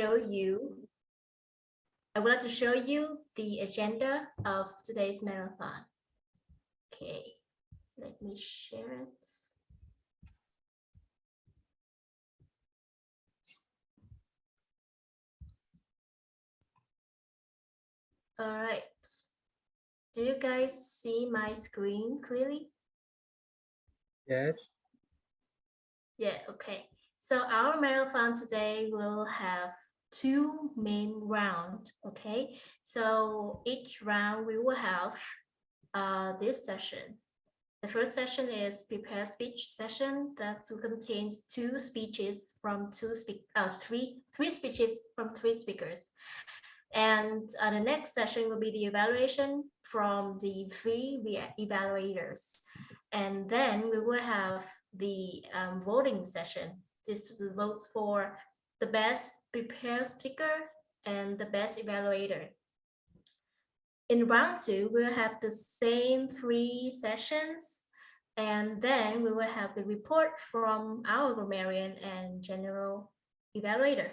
show you, I would like to show you the agenda of today's marathon. Okay, let me share it. All right. Do you guys see my screen clearly? Yes. Yeah, okay. So our marathon today will have two main rounds, okay? So each round we will have this session. The first session is prepare speech session that contains three speeches from three speakers. And the next session will be the evaluation from the three evaluators. And then we will have the voting session. This is the vote for the best prepared speaker and the best evaluator. In round two, we'll have the same three sessions, and then we will have the report from our grammarian and general evaluator.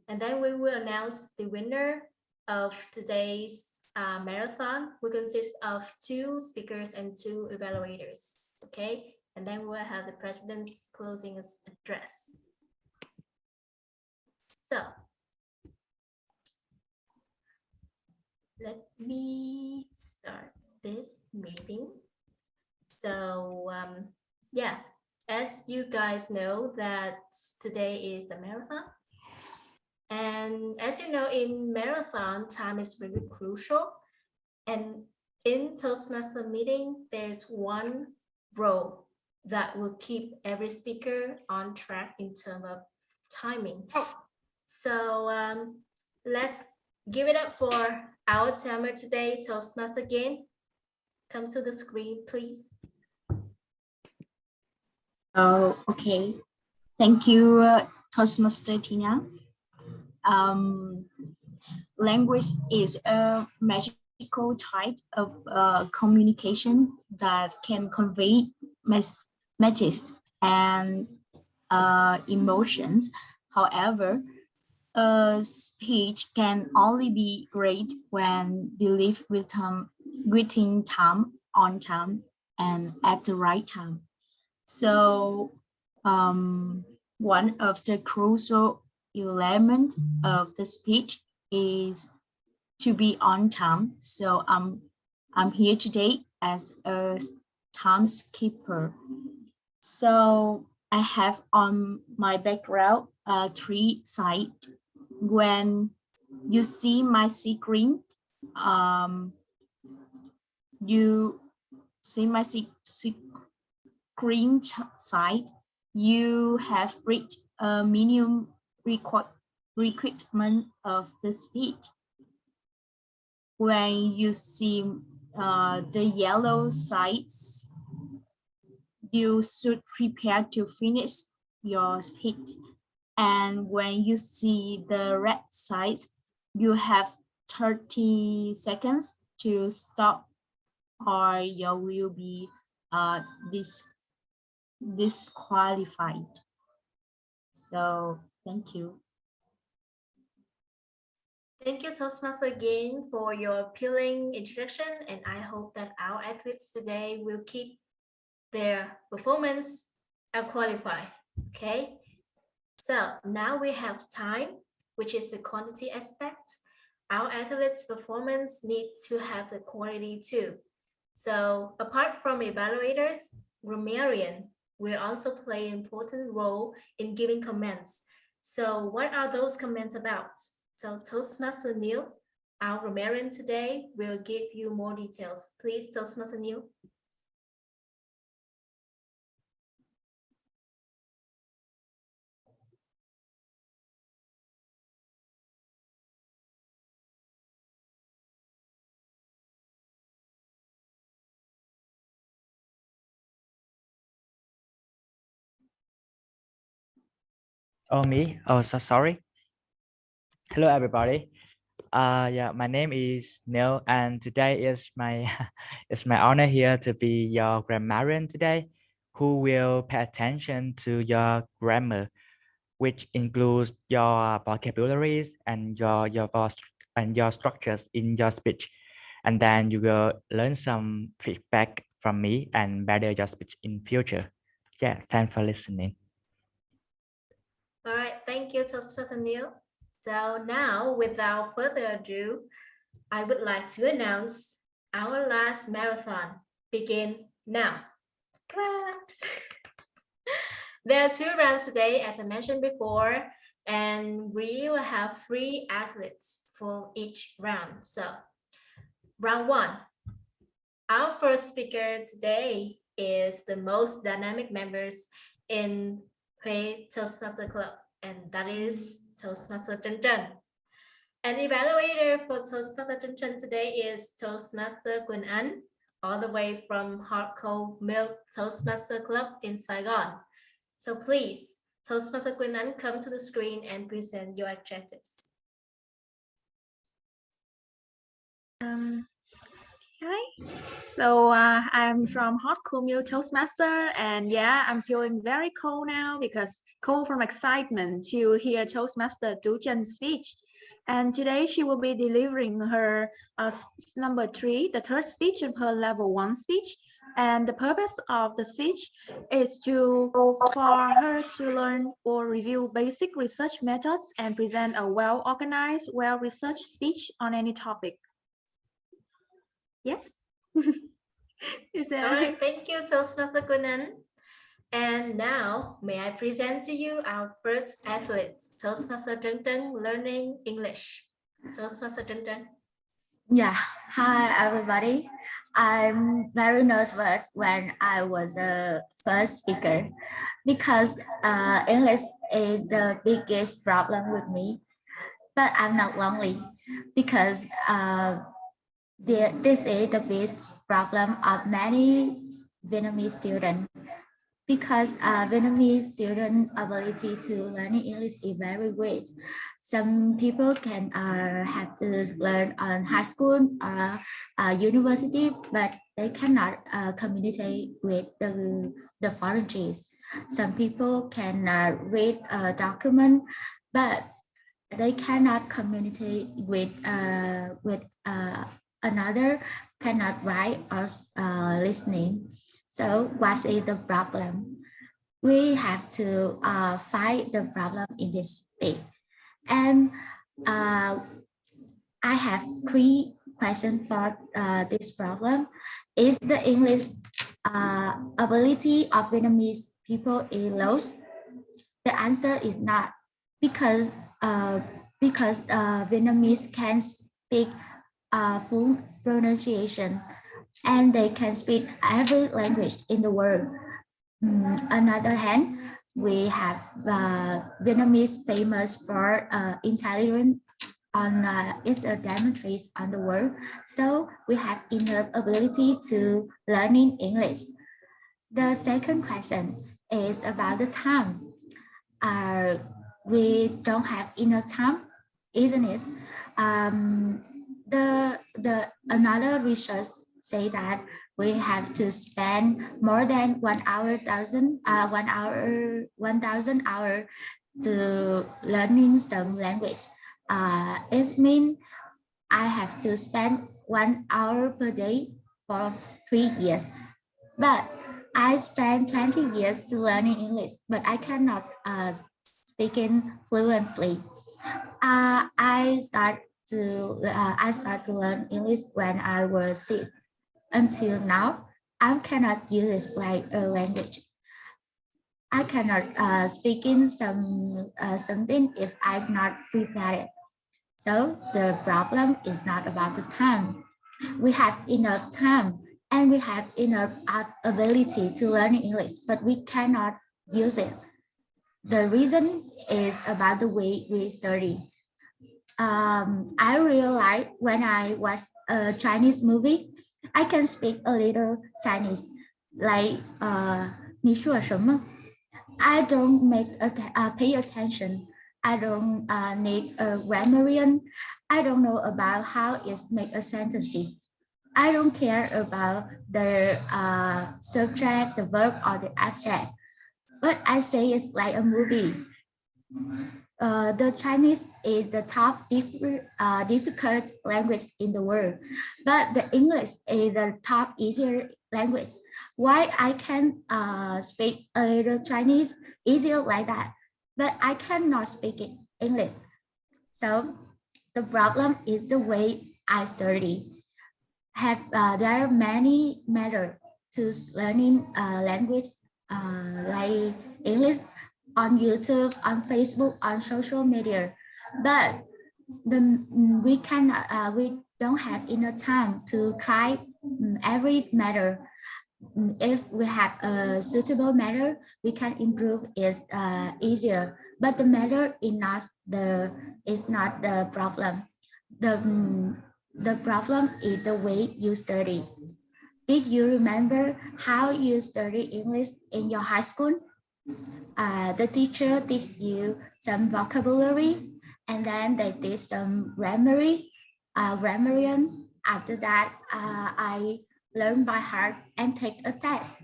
And then we will announce the winner of today's marathon, which consists of two speakers and two evaluators. Okay, and then we'll have the president's closing address. So let me start this meeting. So yeah, as you guys know that today is the marathon. And as you know, in marathon, time is really crucial. And in Toastmaster meeting, there's one rule that will keep every speaker on track in terms of timing. So let's give it up for our timer today, Toastmaster again. Come to the screen, please. Oh, okay. Thank you, Toastmaster Tina. Language is a magical type of communication that can convey messages and emotions. However, a speech can only be great when delivered within time, on time, and at the right time. So one of the crucial elements of the speech is to be on time. So I'm here today as a timekeeper. So I have on my background three sides. When you see my screen, you see my screen side, you have reached a minimum requirement of the speech. When you see the yellow sides, you should prepare to finish your speech. And when you see the red sides, you have 30 seconds to stop, or you will be disqualified. So thank you. Thank you, Toastmaster, again for your appealing introduction, and I hope that our athletes today will keep their performance and qualify. Okay, so now we have time, which is the quantity aspect. Our athletes' performance needs to have the quality too. So apart from evaluators, grammarian will also play an important role in giving comments. So what are those comments about? So Toastmaster Neil, our grammarian today, will give you more details. Please, Toastmaster Neil. Oh, me? Oh, so sorry. Hello, everybody. Yeah, my name is Neil, and today is my it's my honor here to be your grammarian today, who will pay attention to your grammar. which includes your vocabularies and your structures in your speech. And then you will learn some feedback from me and better your speech in future. Yeah, thanks for listening. All right, thank you, Toastmaster Neil. So now, without further ado, I would like to announce our last marathon begin now. Claps. There are 2 rounds today, as I mentioned before, and we will have 3 athletes for each round. So, round 1. Our first speaker today is the most dynamic members in Huế Toastmaster Club, and that is Toastmaster Trân Trân. An evaluator for Toastmaster Trân Trân today is Toastmaster Quỳnh Anh, all the way from Hot Cold Milk Toastmaster Club in Saigon. So please, Toastmaster Quỳnh Anh, come to the screen and present your objectives. Hi. So I'm from Hot Cool Milk Toastmaster, and yeah, I'm feeling very cold now because cold from excitement to hear Toastmaster Du Zhen's speech. And today she will be delivering her number 3, the third speech of her level 1 speech. And the purpose of the speech is for her to learn or review basic research methods and present a well-organized, well-researched speech on any topic. Yes. Is that All right, thank you, Toastmaster Quỳnh Anh. And now, may I present to you our first athlete, Toastmaster Trân Trân, learning English. Toastmaster Trân Trân. Yeah, hi everybody. I'm very nervous when I was the first speaker because English is the biggest problem with me. But I'm not lonely because this is the biggest problem of many Vietnamese students because Vietnamese student ability to learn English is very great. Some people can have to learn on high school or university, but they cannot communicate with the foreigners. Some people can read a document, but they cannot communicate with another, cannot write or listening. So what is the problem? We have to find the problem in this way. And I have 3 questions for this problem. Is the English ability of Vietnamese people is low? The answer is not, because Vietnamese can speak full pronunciation and they can speak every language in the world. Another hand, we have Vietnamese famous for intelligence on its demonstrates on the world. So we have enough ability to learning English. The second question is about the time. We don't have enough time, isn't it? Another research say that we have to spend more than 1,000 hours to learning some language. It means I have to spend 1 hour per day for 3 years. But I spent 20 years to learning English, but I cannot speaking fluently. I start to learn English when I was 6. Until now, I cannot use it like a language. I cannot speak in something if I'm not prepared. So the problem is not about the time. We have enough time and we have enough ability to learn English, but we cannot use it. The reason is about the way we study. I realized when I watch a Chinese movie, I can speak a little Chinese, like 你说什么? I don't pay attention. I don't need a grammarian. I don't know about how it make a sentence. I don't care about the subject, the verb, or the object. But I say it's like a movie. The Chinese is the top difficult language in the world, but the English is the top easier language. Why I can speak a little Chinese easier like that, but I cannot speak it English. So the problem is the way I study. There are many methods to learning language like English on YouTube, on Facebook, on social media, but we don't have enough time to try every matter. If we have a suitable matter, we can improve it easier. But the matter is not the problem. The problem is the way you study. Did you remember how you study English in your high school? The teacher teach you some vocabulary, and then they teach some grammarian. After that, I learn by heart and take a test.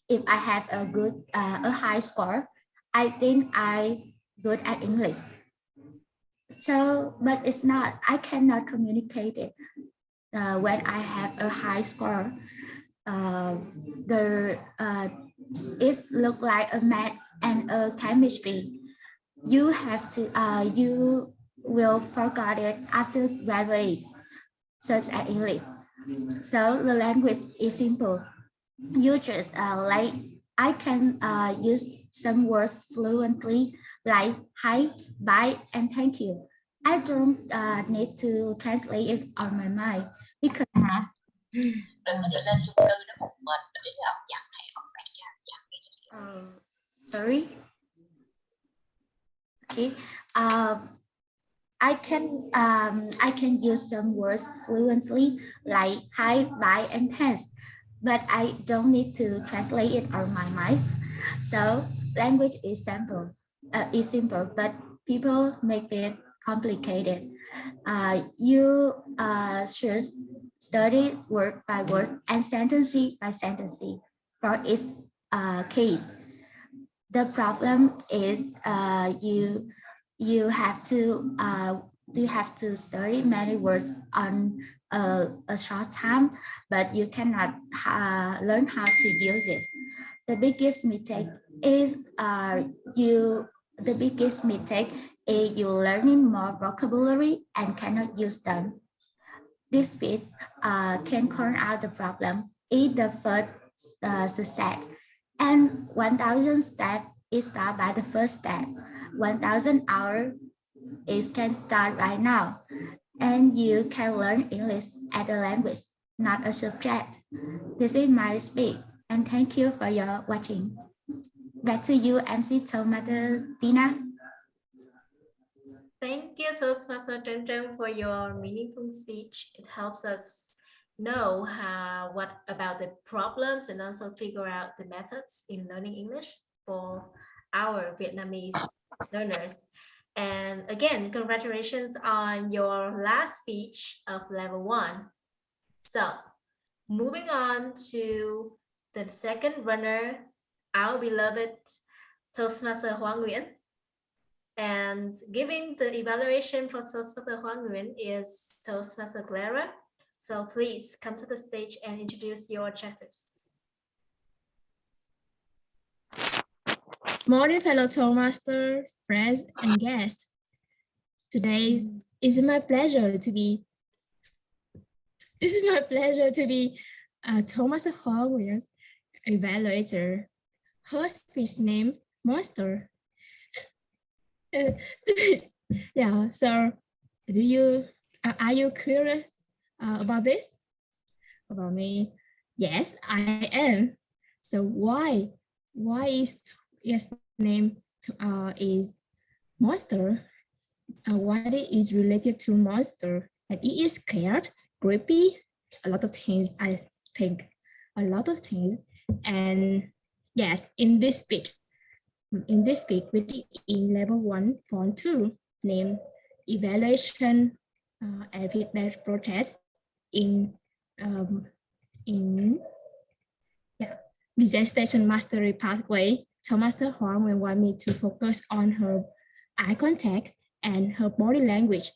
If I have a high score, I think I good at English. So, but it's not. I cannot communicate it when I have a high score. It look like a math and a chemistry. You will forget it after graduate, such as English. So the language is simple. You just like I can use some words fluently like hi, bye, and thank you. I don't need to translate it on my mind because sorry. Okay. I can use some words fluently like hi, bye, and thanks, but I don't need to translate it on my mind. So language is simple, but people make it complicated. You should study word by word and sentence by sentence for each case. The problem is you have to study many words on a short time, but you cannot learn how to use it. The biggest mistake is you learning more vocabulary and cannot use them. This bit can call out the problem is the first step, and 1,000 steps is start by the first step. 1,000 hours can start right now, and you can learn English as a language, not a subject. This is my speech, and thank you for your watching. Back to you, MC Tomato Tina. Thank you, Toastmaster Chen, for your meaningful speech. It helps us know what about the problems and also figure out the methods in learning English for our Vietnamese learners. And again, congratulations on your last speech of level 1. So moving on to the second runner, our beloved Toastmaster Hoa Nguyen. And giving the evaluation for Toastmaster Hoa Nguyen is Toastmaster Clara. So please come to the stage and introduce your objectives. Morning, fellow Toastmaster, friends, and guests. Today is my pleasure to be. Toastmaster Hoa Nguyen's evaluator. Her speech name Monster. Yeah. So, are you curious about this? About me? Yes, I am. So why is his name is Monster? What is related to monster? And it is scared, creepy, a lot of things. I think a lot of things. And yes, in this speech, we in level 1, point 2, named evaluation and feedback process in presentation mastery pathway. Toastmaster Hoa Nguyen want me to focus on her eye contact, and her body language.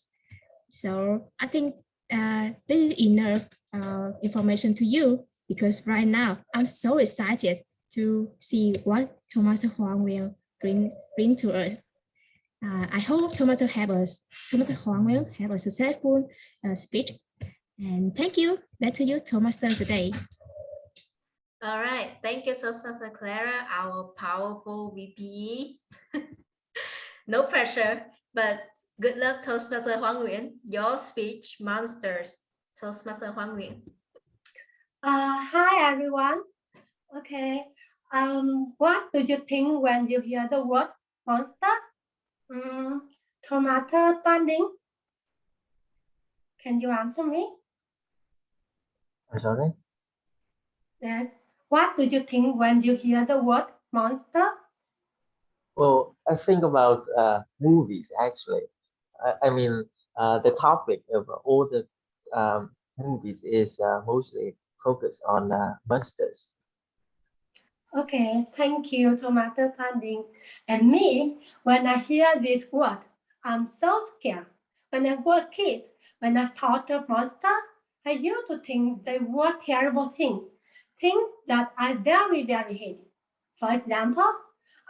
So I think this is enough information to you, because right now I'm so excited to see what Thomas Huang will bring to us. I hope Thomas Huang will have a successful speech. And thank you. Back to you, Thomas, today. All right. Thank you, Toastmaster Clara, our powerful VP. No pressure, but good luck, Toastmaster Huang Nguyen. Your speech monsters. Toastmaster Huang Nguyen. Hi everyone. Okay. What do you think when you hear the word monster? Tomato Tanding. Can you answer me? Sorry. Yes. What do you think when you hear the word monster? Well, I think about movies actually. I mean, the topic of all the movies is mostly focused on monsters. Okay, thank you, Tomato Tanding. And me, when I hear this word, I'm so scared. When I was a kid, when I thought of monster, I used to think they were terrible things that I very, very hated. For example,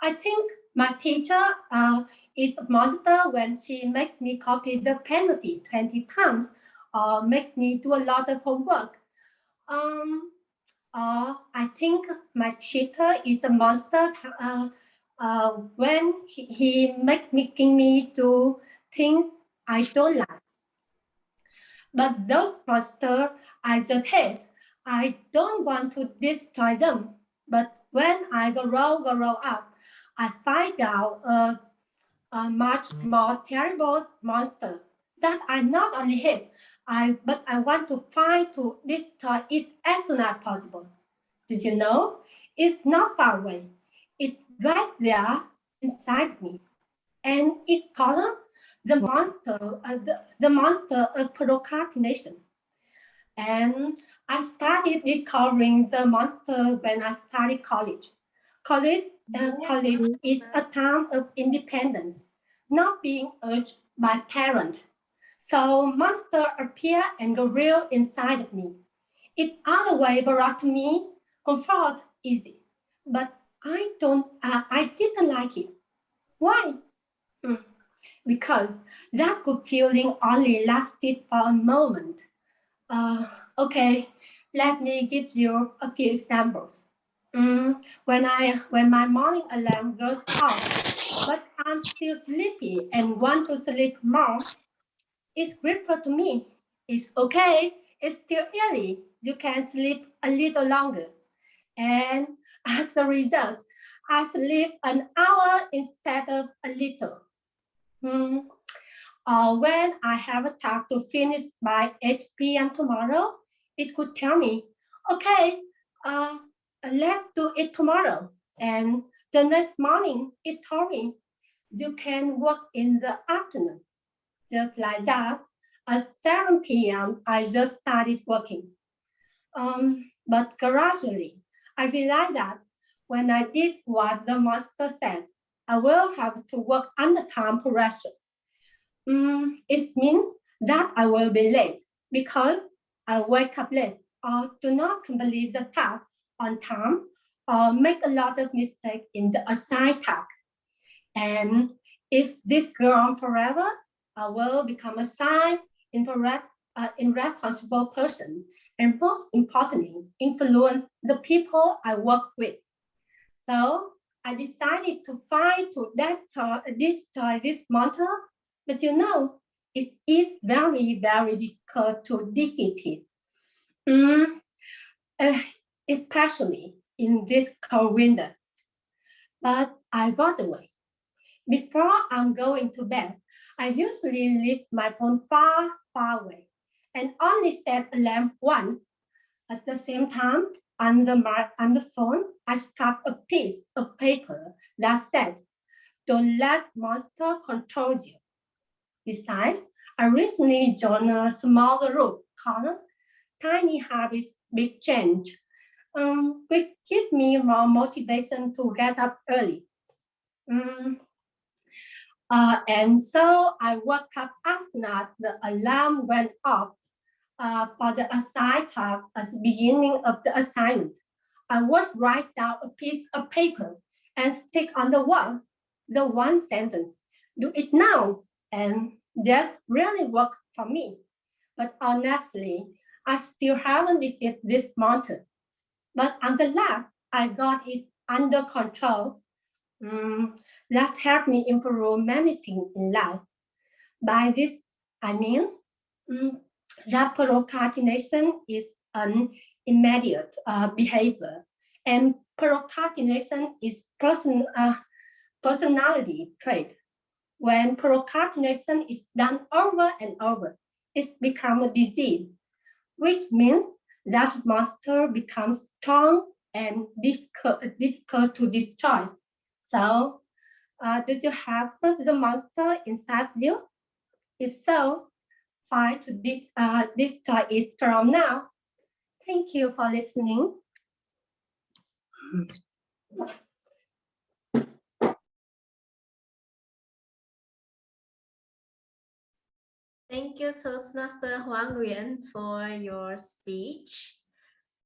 I think my teacher is a monster when she makes me copy the penalty 20 times or makes me do a lot of homework. I think my cheater is a monster when he making me do things I don't like. But those monsters I just hate. I don't want to destroy them. But when I grow up, I find out a much more terrible monster that I not only hate, but I want to find to destroy it as soon as possible. Did you know? It's not far away. It's right there inside me. And it's called the monster of procrastination. And I started discovering the monster when I started college. College is a time of independence, not being urged by parents. So monster appear and go real inside of me. It other way brought me comfort easy, but I didn't like it. Why? Because that good feeling only lasted for a moment. Okay, let me give you a few examples. When my morning alarm goes off, but I'm still sleepy and want to sleep more, it's grateful to me. It's okay. It's still early. You can sleep a little longer. And as a result, I sleep an hour instead of a little. Or when I have a task to finish by 8 p.m. tomorrow, it could tell me, okay, let's do it tomorrow. And the next morning, it told me, you can work in the afternoon. Just like that, at 7 p.m., I just started working. But gradually, I realized that when I did what the master said, I will have to work under time pressure. It means that I will be late because I wake up late or do not complete the task on time or make a lot of mistakes in the assigned task. And if this goes on forever, I will become a silent, irresponsible person, and most importantly, influence the people I work with. So I decided to fight to destroy this monster, but you know, it is very, very difficult to defeat it, especially in this cold winter. But I got away. Before I'm going to bed, I usually leave my phone far, far away and only set a lamp once. At the same time, on the phone, I stuck a piece of paper that said, don't let monster control you. Besides, I recently joined a smaller group called Tiny Habits, Big Change, which gives me more motivation to get up early. And so I woke up as soon as the alarm went off for the assigned task at the beginning of the assignment. I would write down a piece of paper and stick on the wall the one sentence, do it now. And this really worked for me. But honestly, I still haven't defeated this monster. But I'm glad I got it under control. That helped me improve many things in life. By this, I mean that procrastination is an immediate behavior, and procrastination is personality trait. When procrastination is done over and over, it's become a disease, which means that monster becomes strong and difficult to destroy. So, did you have the monster inside you? If so, fight to destroy it from now. Thank you for listening. Thank you, Toastmaster Huang Yuan, for your speech.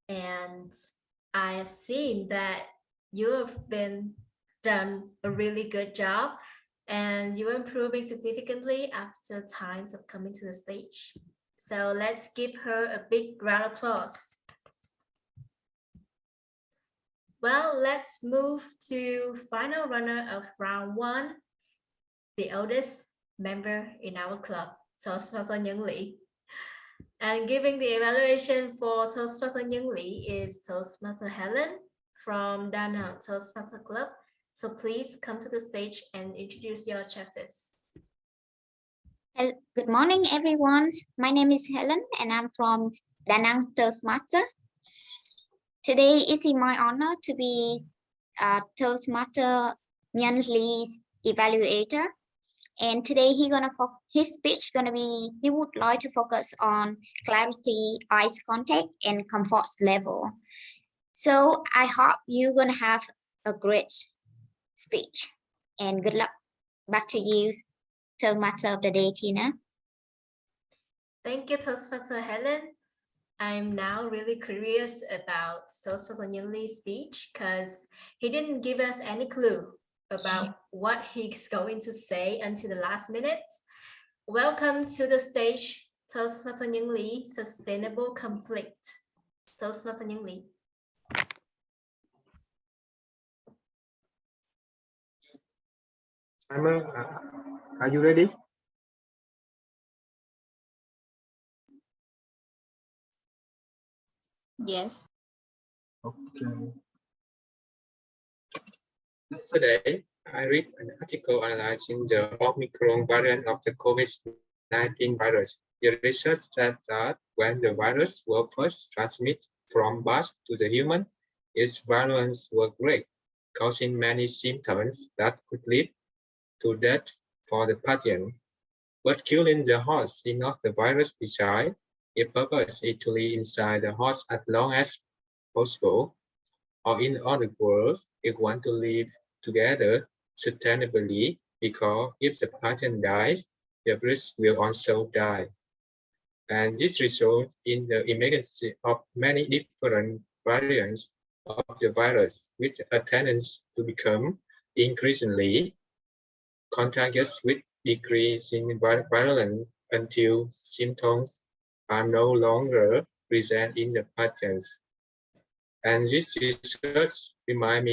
And I have seen that you have done a really good job, and you're improving significantly after times of coming to the stage. So let's give her a big round of applause. Well, let's move to final runner of round 1, the oldest member in our club, Toastmaster Nhân Lý. And giving the evaluation for Toastmaster Nhân Lý is Toastmaster Helen from Da Nang Toastmaster Club. So please come to the stage and introduce your objectives. Good morning, everyone. My name is Helen, and I'm from Da Nang Toastmaster. Today it is my honor to be Toastmaster Nhân Lý evaluator. And today his speech he would like to focus on clarity, eye contact, and comfort level. So I hope you're gonna have a great speech, and good luck. Back to you, Toastmaster of the day, Tina. Thank you, Toastmaster Helen. I'm now really curious about Toastmaster Nhân Lý speech because he didn't give us any clue about what he's going to say until the last minute. Welcome to the stage, Toastmaster Nhân Lý, Sustainable Complete. Toastmaster Nhân Lý. Timer, are you ready? Yes. Okay. Yesterday, I read an article analyzing the Omicron variant of the COVID-19 virus. The research said that when the virus was first transmitted from bats to the human, its virulence was great, causing many symptoms that could lead to death for the patient. But killing the host is not the virus design. Its purpose is to live inside the host as long as possible. Or in other words, it wants to live together sustainably, because if the patient dies, the virus will also die. And this results in the emergence of many different variants of the virus, with a tendency to become increasingly contagious with decreasing virulence until symptoms are no longer present in the patients. And this research reminds me